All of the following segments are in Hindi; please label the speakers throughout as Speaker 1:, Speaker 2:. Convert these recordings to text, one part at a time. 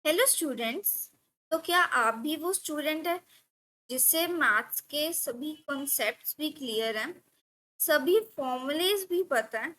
Speaker 1: Hello students. तो क्या आप भी वो स्टूडेंट है जिसे मैथ्स के सभी कॉन्सेप्ट्स भी क्लियर हैं, सभी फॉर्मूलेज भी पता है,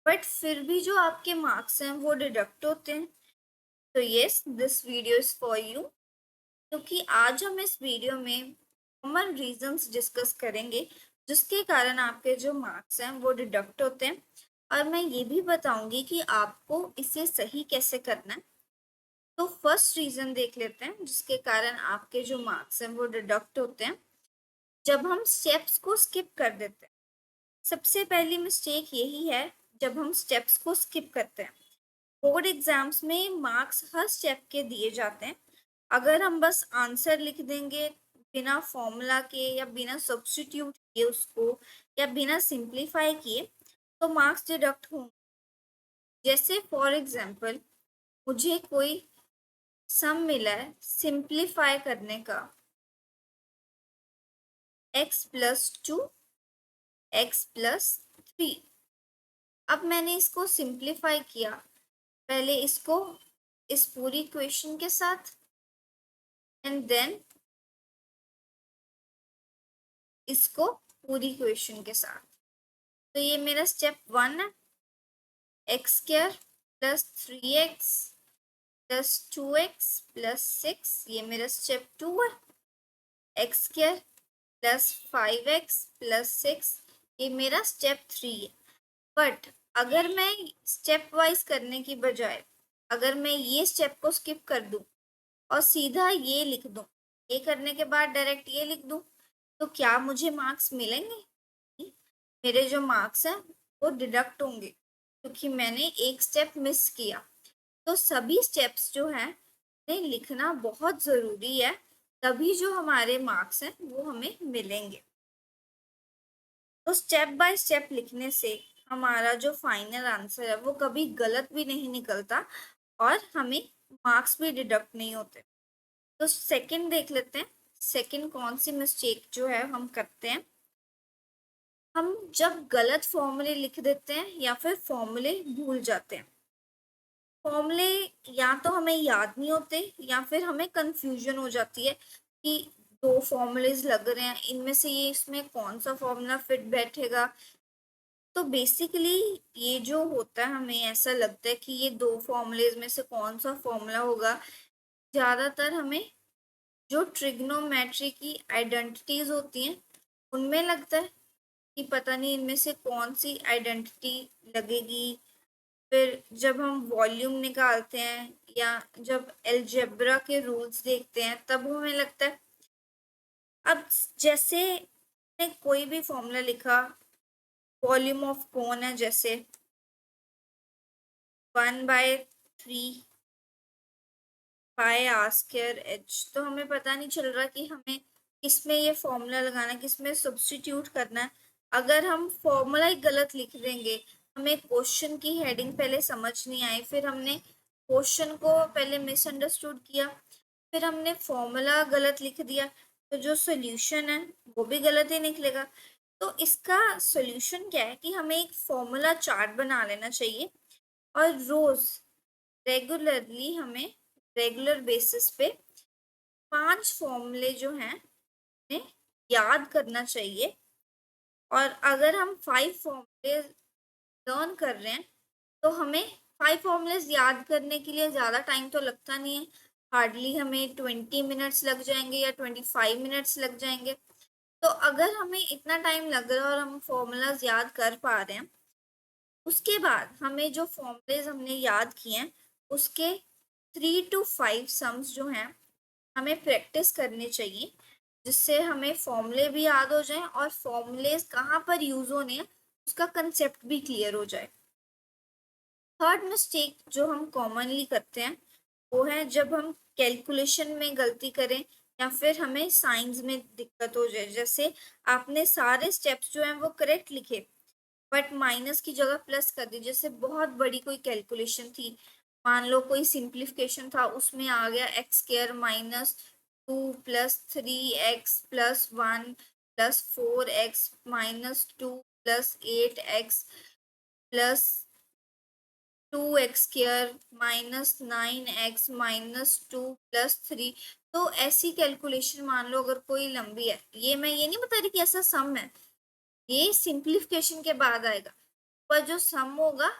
Speaker 1: बट फिर भी जो आपके मार्क्स हैं वो डिडक्ट होते हैं? तो yes, this video is for you, क्योंकि आज हम इस वीडियो में कॉमन रीजंस डिस्कस करेंगे जिसके कारण आपके जो मार्क्स हैं वो डिडक्ट होते हैं, और मैं ये भी बताऊंगी कि आपको इसे सही कैसे करना है। तो फर्स्ट रीजन देख लेते हैं जिसके कारण आपके जो मार्क्स हैं वो डिडक्ट होते हैं, जब हम स्टेप्स को स्किप कर देते हैं। सबसे पहली मिस्टेक यही है, जब हम स्टेप्स को स्किप करते हैं। बोर्ड एग्जाम्स में मार्क्स हर स्टेप के दिए जाते हैं। अगर हम बस आंसर लिख देंगे बिना फॉर्मूला के या बिना सब्स्टिट्यूट किए उसको, या बिना सिंप्लीफाई किए, तो मार्क्स डिडक्ट होंगे। जैसे फॉर एग्जाम्पल, मुझे कोई सम मिला है सिंप्लीफाई करने का, x+2 x+3। अब मैंने इसको सिंप्लीफाई किया, पहले इसको इस पूरी इक्वेशन के साथ, एंड देन इसको पूरी इक्वेशन के साथ। तो ये मेरा स्टेप 1 है, x2+3x+2x+6। ये मेरा स्टेप 2 है, x2+5x+6। ये मेरा स्टेप 3 है। बट अगर मैं स्टेप वाइज करने की बजाय, अगर मैं ये स्टेप को स्किप कर दूं और सीधा ये लिख दूं, ये करने के बाद डायरेक्ट ये लिख दूं, तो क्या मुझे मार्क्स मिलेंगे? मेरे जो मार्क्स हैं वो डिडक्ट होंगे, क्योंकि मैंने एक स्टेप मिस किया। तो सभी स्टेप्स जो हैं उन्हें लिखना बहुत ज़रूरी है, तभी जो हमारे मार्क्स हैं वो हमें मिलेंगे। तो स्टेप बाय स्टेप लिखने से हमारा जो फाइनल आंसर है वो कभी गलत भी नहीं निकलता, और हमें मार्क्स भी डिडक्ट नहीं होते। तो सेकंड देख लेते हैं, सेकंड कौन सी मिस्टेक जो है हम करते हैं। हम जब गलत फॉर्मूले लिख देते हैं या फिर फॉर्मूले भूल जाते हैं। फॉर्मूले या तो हमें याद नहीं होते, या फिर हमें कंफ्यूजन हो जाती है कि दो फॉर्मूलेज लग रहे हैं, इनमें से ये इसमें कौन सा फॉर्मूला फिट बैठेगा। तो बेसिकली ये जो होता है, हमें ऐसा लगता है कि ये दो फॉर्मूलेज में से कौन सा फॉर्मूला होगा। ज़्यादातर हमें जो ट्रिग्नोमेट्री की आइडेंटिटीज होती हैं उनमें लगता है कि पता नहीं इनमें से कौन सी आइडेंटिटी लगेगी। फिर जब हम वॉल्यूम निकालते हैं या जब एलजेब्रा के रूल्स देखते हैं तब हमें लगता है। अब जैसे ने कोई भी फॉर्मूला लिखा, वॉल्यूम ऑफ कोन है जैसे 1/3 पाई आर स्क्वायर एच, तो हमें पता नहीं चल रहा कि हमें किसमें ये फॉर्मूला लगाना है, किसमें सब्स्टिट्यूट करना है। अगर हम फॉर्मूला ही गलत लिख देंगे, हमें क्वेश्चन की हेडिंग पहले समझ नहीं आई, फिर हमने क्वेश्चन को पहले मिसअंडरस्टूड किया, फिर हमने फॉर्मूला गलत लिख दिया, तो जो सोल्यूशन है वो भी गलत ही निकलेगा। तो इसका सोल्यूशन क्या है कि हमें एक फॉर्मूला चार्ट बना लेना चाहिए, और रोज रेगुलरली हमें रेगुलर बेसिस पे 5 फॉर्मूले जो हैं उन्हें याद करना चाहिए। और अगर हम 5 फॉर्मूले लर्न कर रहे हैं तो हमें 5 फॉर्मूलेज याद करने के लिए ज़्यादा टाइम तो लगता नहीं है, हार्डली हमें 20 मिनट्स लग जाएंगे या 25 मिनट्स लग जाएंगे। तो अगर हमें इतना टाइम लग रहा है और हम फॉर्मूलाज याद कर पा रहे हैं, उसके बाद हमें जो फॉर्मूलेज हमने याद किए हैं उसके 3 to 5 सम्स जो हैं हमें प्रैक्टिस करनी चाहिए, जिससे हमें फॉर्मूले भी याद हो जाएं और फॉर्मूलेज कहाँ पर यूज होने हैं उसका कंसेप्ट भी क्लियर हो जाए। थर्ड मिस्टेक जो हम कॉमनली करते हैं वो है जब हम कैलकुलेशन में गलती करें या फिर हमें साइंस में दिक्कत हो जाए। जैसे आपने सारे स्टेप्स जो हैं वो करेक्ट लिखे, बट माइनस की जगह प्लस कर दी। जैसे बहुत बड़ी कोई कैलकुलेशन थी, मान लो कोई सिंप्लीफिकेशन था, उसमें आ गया x²-2 + 3x + 1 + 4x - 2 + 8x + 2x² -9x -2 + 3। तो ऐसी कैलकुलेशन मान लो अगर कोई लंबी है, ये मैं ये नहीं बता रही कि ऐसा सम है, ये सिंप्लीफिकेशन के बाद आएगा, पर जो सम होगा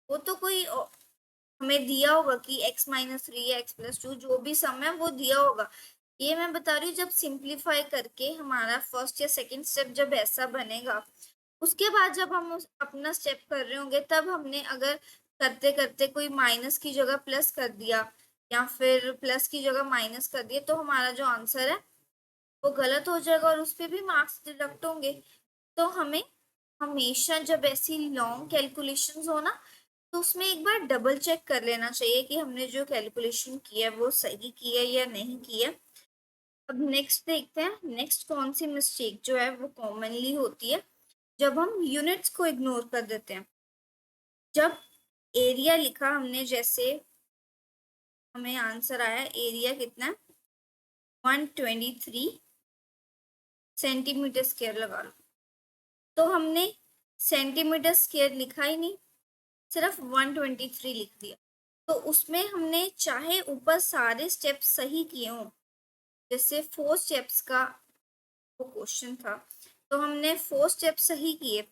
Speaker 1: वो तो कोई हमें दिया होगा कि x -3 या x+2 जो भी सम है वो दिया होगा। ये मैं बता रही हूँ जब सिंप्लीफाई करके हमारा फर्स्ट या सेकंड स्टेप जब ऐसा बनेगा, उसके बाद जब हम अपना स्टेप कर रहे होंगे तब हमने अगर करते करते कोई माइनस की जगह प्लस कर दिया या फिर प्लस की जगह माइनस कर दिया, तो हमारा जो आंसर है वो गलत हो जाएगा और उस पर भी मार्क्स डिडक्ट होंगे। तो हमें हमेशा जब ऐसी लॉन्ग कैलकुलेशंस हो ना, तो उसमें एक बार डबल चेक कर लेना चाहिए कि हमने जो कैलकुलेशन की है वो सही की है या नहीं की है। अब नेक्स्ट देखते हैं, नेक्स्ट कौन सी मिस्टेक जो है वो कॉमनली होती है जब हम यूनिट्स को इग्नोर कर देते हैं। जब एरिया लिखा हमने, जैसे हमें आंसर आया एरिया कितना है 123 सेंटीमीटर स्क्वायर लगा लो, तो हमने सेंटीमीटर स्क्वायर लिखा ही नहीं, सिर्फ 123 लिख दिया। तो उसमें हमने चाहे ऊपर सारे स्टेप्स सही किए हों, जैसे 4 स्टेप्स का वो क्वेश्चन था, तो हमने 4 स्टेप्स सही किए,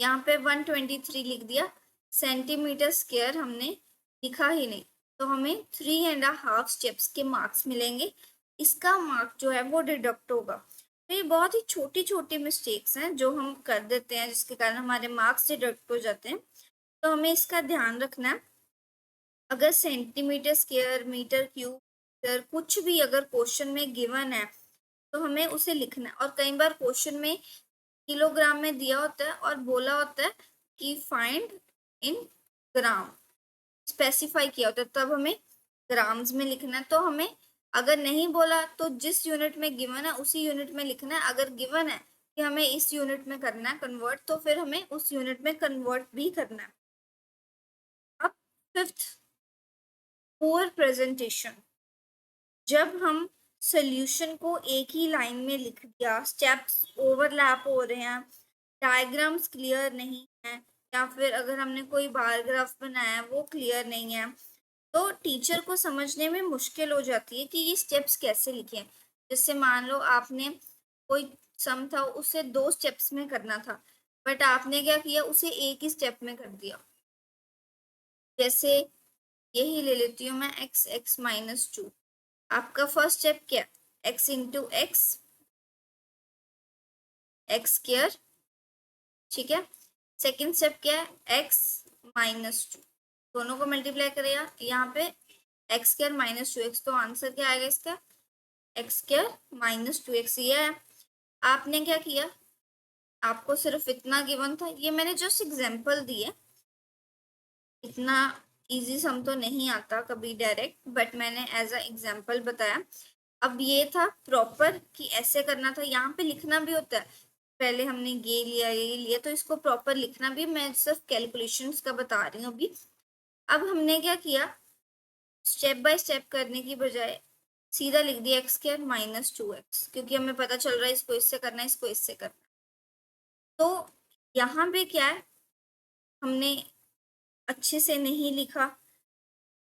Speaker 1: यहाँ पे 123 लिख दिया, सेंटीमीटर स्क्वायर हमने लिखा ही नहीं, तो हमें 3.5 स्टेप्स के मार्क्स मिलेंगे, इसका मार्क जो है वो डिडक्ट होगा। तो ये बहुत ही छोटी छोटी मिस्टेक्स हैं जो हम कर देते हैं जिसके कारण हमारे मार्क्स डिडक्ट हो जाते हैं, तो हमें इसका ध्यान रखना है। अगर सेंटीमीटर स्क्वायर, मीटर क्यूब, कुछ भी अगर क्वेश्चन में गिवन है तो हमें उसे लिखना है। और कई बार क्वेश्चन में किलोग्राम में दिया होता है और बोला होता है कि फाइंड इन ग्राम, स्पेसिफाई किया होता है, तब हमें ग्राम्स में लिखना है। तो हमें अगर नहीं बोला तो जिस यूनिट में गिवन है उसी यूनिट में लिखना है, अगर गिवन है कि हमें इस यूनिट में करना है कन्वर्ट, तो फिर हमें उस यूनिट में कन्वर्ट भी करना है। अब फिफ्थ, पुअर प्रेजेंटेशन। जब हम सॉल्यूशन को एक ही लाइन में लिख दिया, स्टेप्स ओवरलैप हो रहे हैं, डायग्राम्स क्लियर नहीं है, या फिर अगर हमने कोई बार ग्राफ बनाया है वो क्लियर नहीं है, तो टीचर को समझने में मुश्किल हो जाती है कि ये स्टेप्स कैसे लिखें। जैसे मान लो आपने कोई सम था उसे 2 स्टेप्स में करना था, बट आपने क्या किया, उसे एक ही स्टेप में कर दिया। जैसे यही ले लेती हूँ मैं, x(x-2), आपका फर्स्ट स्टेप क्या, x इंटू x² ठीक है। सेकेंड स्टेप क्या है, x-2, दोनों को मल्टीप्लाई करेगा, यहाँ पे x² -2x, तो आंसर क्या आएगा इसका, x² -2x। ये है, आपने क्या किया, आपको सिर्फ इतना गिवन था, ये मैंने जस्ट एग्जांपल दिए, इतना इजी सम तो नहीं आता कभी डायरेक्ट, बट मैंने एज अ एग्जांपल बताया। अब ये था प्रॉपर कि ऐसे करना था, यहाँ पे लिखना भी होता है, पहले हमने ये लिया तो इसको प्रॉपर लिखना भी, मैं सिर्फ कैलकुलेशंस का बता रही हूँ अभी। अब हमने क्या किया, स्टेप बाय स्टेप करने की बजाय सीधा लिख दिया x² -2x, क्योंकि हमें पता चल रहा है इसको इससे करना है, इसको इससे करना है। तो यहाँ पे क्या है, हमने अच्छे से नहीं लिखा,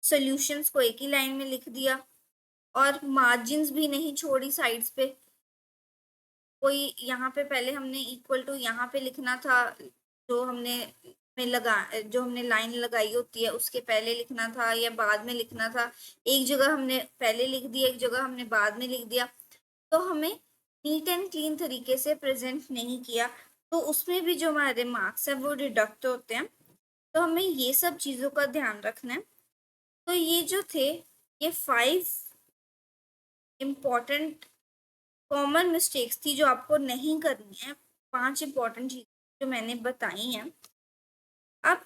Speaker 1: सॉल्यूशंस को एक ही लाइन में लिख दिया और मार्जिन्स भी नहीं छोड़ी साइड्स पे। कोई यहाँ पे पहले हमने इक्वल टू यहाँ पे लिखना था, जो हमने जो हमने लाइन लगाई होती है उसके पहले लिखना था या बाद में लिखना था, एक जगह हमने पहले लिख दिया, एक जगह हमने बाद में लिख दिया, तो हमें नीट एंड क्लीन तरीके से प्रेजेंट नहीं किया, तो उसमें भी जो हमारे मार्क्स है वो डिडक्ट होते हैं। तो हमें ये सब चीज़ों का ध्यान रखना है। तो ये जो थे, ये 5 इम्पॉर्टेंट कॉमन मिस्टेक्स थी जो आपको नहीं करनी है, 5 इम्पॉर्टेंट चीज़ जो मैंने बताई हैं। अब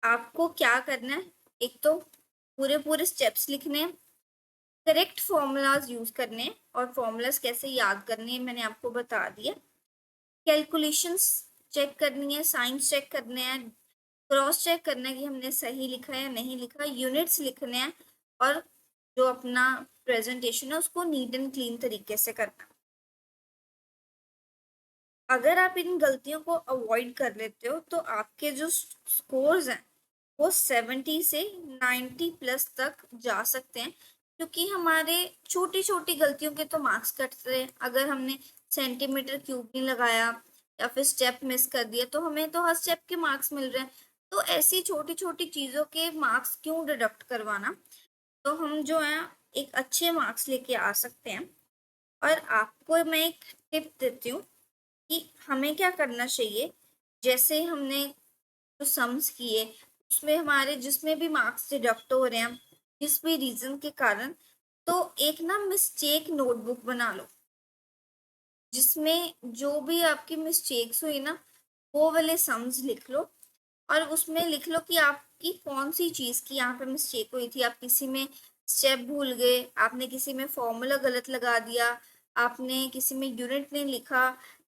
Speaker 1: आपको क्या करना है, एक तो पूरे पूरे स्टेप्स लिखने हैं, करेक्ट फॉर्मूलाज यूज करने हैं, और फॉर्मूलाज कैसे याद करने हैं मैंने आपको बता दिया। कैलकुलेशंस चेक करनी है, साइंस चेक करने हैं, क्रॉस चेक करना है कि हमने सही लिखा है या नहीं लिखा, यूनिट्स लिखने हैं, और जो अपना प्रेजेंटेशन है उसको नीट एंड क्लीन तरीके से करना है। अगर आप इन गलतियों को अवॉइड कर लेते हो तो आपके जो स्कोर्स हैं वो 70 से 90 प्लस तक जा सकते हैं, क्योंकि हमारे छोटी छोटी गलतियों के तो मार्क्स कटते हैं। अगर हमने सेंटीमीटर क्यूब नहीं लगाया या फिर स्टेप मिस कर दिया तो हमें तो हर स्टेप के मार्क्स मिल रहे हैं। तो ऐसी छोटी छोटी चीज़ों के मार्क्स क्यों डिडक्ट करवाना। तो हम जो है एक अच्छे मार्क्स लेके आ सकते हैं। और आपको मैं एक टिप देती हूँ कि हमें क्या करना चाहिए। जैसे हमने जो सम्स किए उसमें हमारे जिसमें भी मार्क्स डिडक्ट हो रहे हैं जिस भी रीजन के कारण, तो एक ना मिस्टेक नोटबुक बना लो जिसमें जो भी आपकी मिस्टेक्स हुई ना वो वाले सम्स लिख लो। और उसमें लिख लो कि आपकी कौन सी चीज़ की यहाँ पे मिस्टेक हुई थी। आप किसी में स्टेप भूल गए, आपने किसी में फॉर्मूला गलत लगा दिया, आपने किसी में यूनिट नहीं लिखा,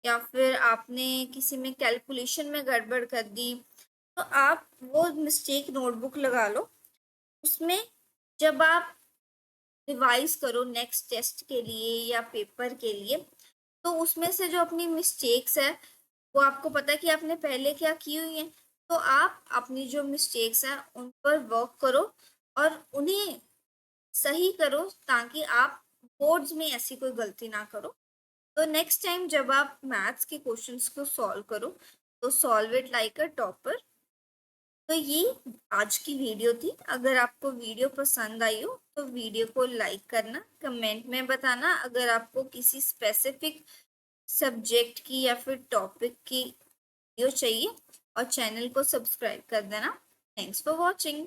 Speaker 1: या फिर आपने किसी में कैलकुलेशन में गड़बड़ कर दी। तो आप वो मिस्टेक नोटबुक लगा लो। उसमें जब आप रिवाइज करो नेक्स्ट टेस्ट के लिए या पेपर के लिए, तो उसमें से जो अपनी मिस्टेक्स है वो आपको पता है कि आपने पहले क्या की हुई है। तो आप अपनी जो मिस्टेक्स हैं उन पर वर्क करो और उन्हें सही करो, ताकि आप बोर्ड्स में ऐसी कोई गलती ना करो। तो नेक्स्ट टाइम जब आप मैथ्स के क्वेश्चंस को सॉल्व करो तो solve it like a topper. तो ये आज की वीडियो थी। अगर आपको वीडियो पसंद आई हो तो वीडियो को लाइक करना, कमेंट में बताना अगर आपको किसी स्पेसिफिक सब्जेक्ट की या फिर टॉपिक की वीडियो चाहिए, और चैनल को सब्सक्राइब कर देना। Thanks for watching.